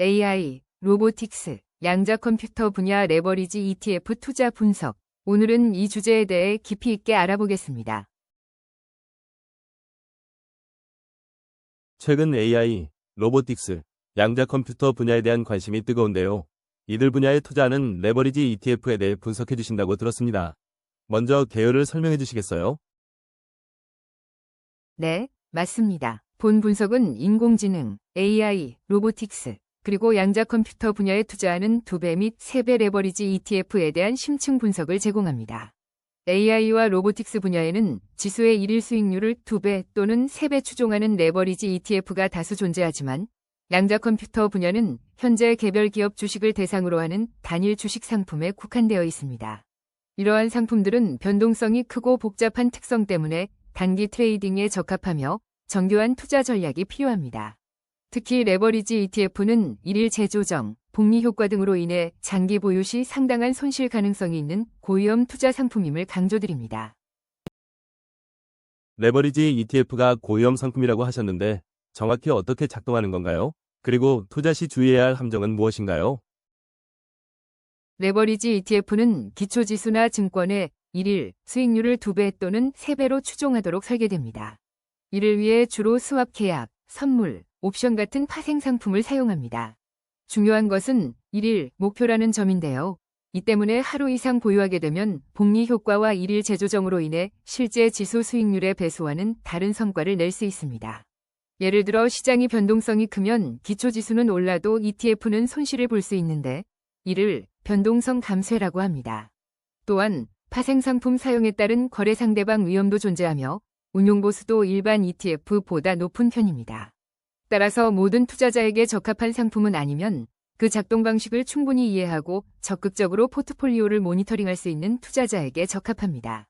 AI, 로보틱스, 양자 컴퓨터 분야 레버리지 ETF 투자 분석. 오늘은 이 주제에 대해 깊이 있게 알아보겠습니다. 최근 AI, 로보틱스, 양자 컴퓨터 분야에 대한 관심이 뜨거운데요. 이들 분야에 투자하는 레버리지 ETF에 대해 분석해 주신다고 들었습니다. 먼저 개요를 설명해 주시겠어요? 네, 맞습니다. 본 분석은 인공지능, AI, 로보틱스, 그리고 양자 컴퓨터 분야에 투자하는 2배 및 3배 레버리지 ETF에 대한 심층 분석을 제공합니다. AI와 로보틱스 분야에는 지수의 일일 수익률을 2배 또는 3배 추종하는 레버리지 ETF가 다수 존재하지만 양자 컴퓨터 분야는 현재 개별 기업 주식을 대상으로 하는 단일 주식 상품에 국한되어 있습니다. 이러한 상품들은 변동성이 크고 복잡한 특성 때문에 단기 트레이딩에 적합하며 정교한 투자 전략이 필요합니다. 특히 레버리지 ETF는 일일 재조정, 복리 효과 등으로 인해 장기 보유 시 상당한 손실 가능성이 있는 고위험 투자 상품임을 강조드립니다. 레버리지 ETF가 고위험 상품이라고 하셨는데 정확히 어떻게 작동하는 건가요? 그리고 투자 시 주의해야 할 함정은 무엇인가요? 레버리지 ETF는 기초지수나 증권의 일일 수익률을 2배 또는 3배로 추종하도록 설계됩니다. 이를 위해 주로 스왑 계약, 선물, 옵션 같은 파생 상품을 사용합니다. 중요한 것은 일일 목표라는 점인데요. 이 때문에 하루 이상 보유하게 되면 복리 효과와 일일 재조정으로 인해 실제 지수 수익률의 배수와는 다른 성과를 낼 수 있습니다. 예를 들어 시장이 변동성이 크면 기초지수는 올라도 ETF는 손실을 볼 수 있는데 이를 변동성 감쇄라고 합니다. 또한 파생상품 사용에 따른 거래 상대방 위험도 존재하며 운용보수도 일반 ETF보다 높은 편입니다. 따라서 모든 투자자에게 적합한 상품은 아니면 그 작동 방식을 충분히 이해하고 적극적으로 포트폴리오를 모니터링할 수 있는 투자자에게 적합합니다.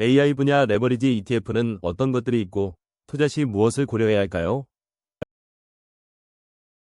AI 분야 레버리지 ETF는 어떤 것들이 있고 투자 시 무엇을 고려해야 할까요?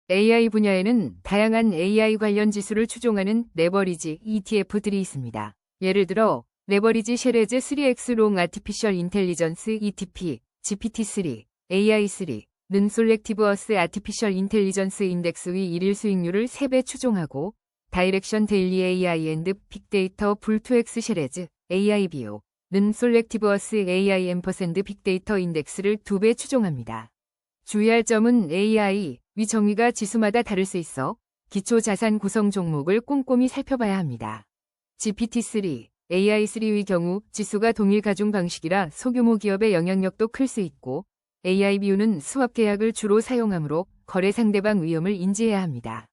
AI 분야에는 다양한 AI 관련 지수를 추종하는 레버리지 ETF들이 있습니다. 예를 들어 레버리지 쉐레즈 3X 롱 아티피셜 인텔리전스 ETP, GPT-3, AI3는 솔렉티브 어스 아티피셜 인텔리전스 인덱스 위 일일 수익률을 3배 추종하고 다이렉션 데일리 AI 앤드 빅데이터 불2X 쉐레즈 AIBO는 솔렉티브 어스 AI 앰퍼샌드 빅데이터 인덱스를 2배 추종합니다. 주의할 점은 AI 위 정의가 지수마다 다를 수 있어 기초 자산 구성 종목을 꼼꼼히 살펴봐야 합니다. GPT-3, AI3의 경우 지수가 동일 가중 방식이라 소규모 기업의 영향력도 클 수 있고 AIBU는 스왑 계약을 주로 사용하므로 거래 상대방 위험을 인지해야 합니다.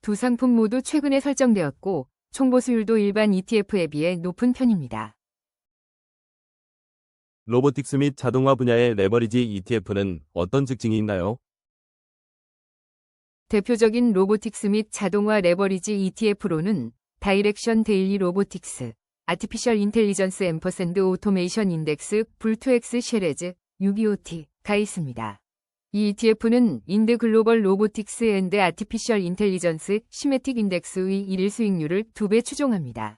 두 상품 모두 최근에 설정되었고 총보수율도 일반 ETF에 비해 높은 편입니다. 로보틱스 및 자동화 분야의 레버리지 ETF는 어떤 특징이 있나요? 대표적인 로보틱스 및 자동화 레버리지 ETF로는 다이렉션 데일리 로보틱스, 아티피셜 인텔리전스 앰퍼샌드 오토메이션 인덱스 불2X 쉐레즈, UBOT가 있습니다. 이 ETF는 인드 글로벌 로보틱스 앤드 아티피셜 인텔리전스 시메틱 인덱스의 일일 수익률을 2배 추종합니다.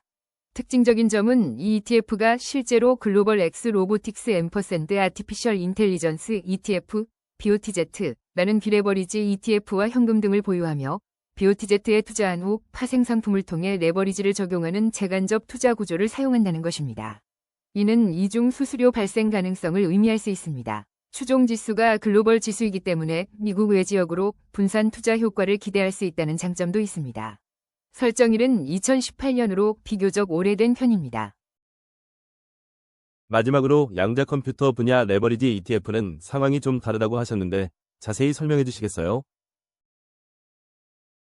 특징적인 점은 이 ETF가 실제로 글로벌 X 로보틱스 앰퍼샌드 아티피셜 인텔리전스 ETF, BOTZ라는 비레버리지 ETF와 현금 등을 보유하며 BOTZ에 투자한 후 파생 상품을 통해 레버리지를 적용하는 재간접 투자 구조를 사용한다는 것입니다. 이는 이중 수수료 발생 가능성을 의미할 수 있습니다. 추종 지수가 글로벌 지수이기 때문에 미국 외 지역으로 분산 투자 효과를 기대할 수 있다는 장점도 있습니다. 설정일은 2018년으로 비교적 오래된 편입니다. 마지막으로 양자 컴퓨터 분야 레버리지 ETF는 상황이 좀 다르다고 하셨는데 자세히 설명해 주시겠어요?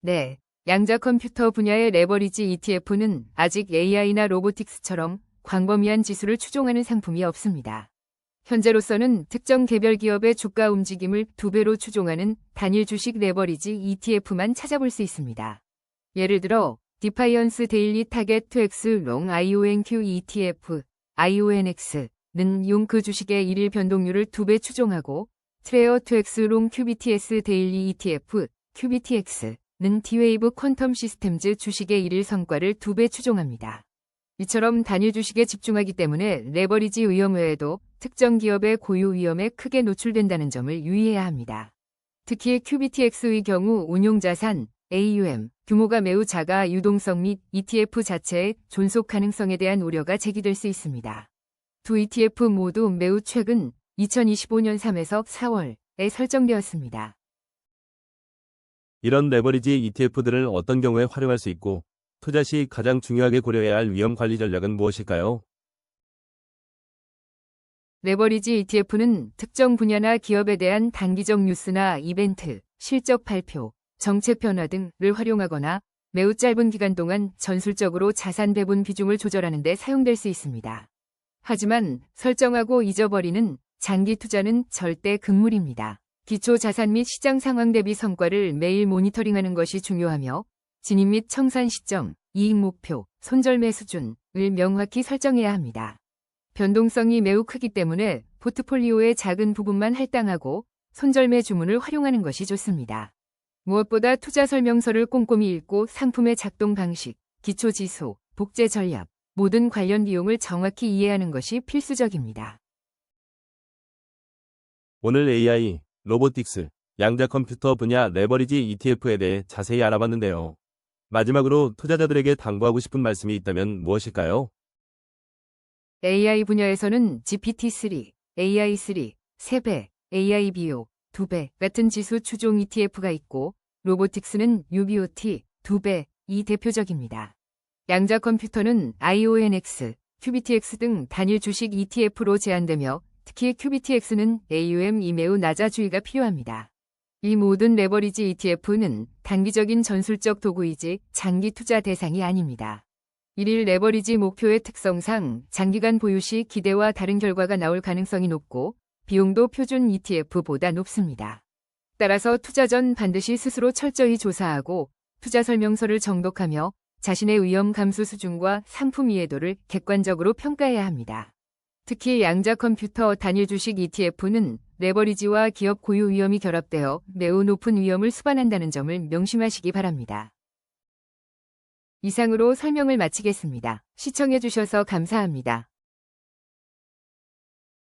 네, 양자 컴퓨터 분야의 레버리지 ETF는 아직 AI나 로보틱스처럼 광범위한 지수를 추종하는 상품이 없습니다. 현재로서는 특정 개별 기업의 주가 움직임을 2배로 추종하는 단일 주식 레버리지 ETF만 찾아볼 수 있습니다. 예를 들어 디파이언스 데일리 타겟 2X 롱 IONQ ETF, IONX는 용 그 주식의 일일 변동률을 2배 추종하고 트레어 2X 롱 QBTS 데일리 ETF, QBTX는 D-Wave 퀀텀 시스템즈 주식의 일일 성과를 2배 추종합니다. 이처럼 단일 주식에 집중하기 때문에 레버리지 위험 외에도 특정 기업의 고유 위험에 크게 노출된다는 점을 유의해야 합니다. 특히 QBTX의 경우 운용자산, AUM, 규모가 매우 작아 유동성 및 ETF 자체의 존속 가능성에 대한 우려가 제기될 수 있습니다. 두 ETF 모두 매우 최근 2025년 3에서 4월에 설정되었습니다. 이런 레버리지 ETF들을 어떤 경우에 활용할 수 있고, 투자 시 가장 중요하게 고려해야 할 위험 관리 전략은 무엇일까요? 레버리지 ETF는 특정 분야나 기업에 대한 단기적 뉴스나 이벤트, 실적 발표, 정책 변화 등을 활용하거나 매우 짧은 기간 동안 전술적으로 자산 배분 비중을 조절하는 데 사용될 수 있습니다. 하지만 설정하고 잊어버리는 장기 투자는 절대 금물입니다. 기초 자산 및 시장 상황 대비 성과를 매일 모니터링하는 것이 중요하며 진입 및 청산 시점, 이익 목표, 손절매 수준을 명확히 설정해야 합니다. 변동성이 매우 크기 때문에 포트폴리오의 작은 부분만 할당하고 손절매 주문을 활용하는 것이 좋습니다. 무엇보다 투자 설명서를 꼼꼼히 읽고 상품의 작동 방식, 기초 지수, 복제 전략, 모든 관련 비용을 정확히 이해하는 것이 필수적입니다. 오늘 AI, 로보틱스, 양자 컴퓨터 분야 레버리지 ETF에 대해 자세히 알아봤는데요. 마지막으로 투자자들에게 당부하고 싶은 말씀이 있다면 무엇일까요? AI 분야에서는 GPT-3, AI3, 3배, AIBO, 2배 같은 지수 추종 ETF가 있고 로보틱스는 UBOT, 2배이 대표적입니다. 양자 컴퓨터는 IONX, QBTX 등 단일 주식 ETF로 제한되며 특히 QBTX는 AUM이 매우 낮아 주의가 필요합니다. 이 모든 레버리지 ETF는 단기적인 전술적 도구이지 장기 투자 대상이 아닙니다. 일일 레버리지 목표의 특성상 장기간 보유 시 기대와 다른 결과가 나올 가능성이 높고 비용도 표준 ETF보다 높습니다. 따라서 투자 전 반드시 스스로 철저히 조사하고 투자 설명서를 정독하며 자신의 위험 감수 수준과 상품 이해도를 객관적으로 평가해야 합니다. 특히 양자 컴퓨터 단일 주식 ETF는 레버리지와 기업 고유 위험이 결합되어 매우 높은 위험을 수반한다는 점을 명심하시기 바랍니다. 이상으로 설명을 마치겠습니다. 시청해주셔서 감사합니다.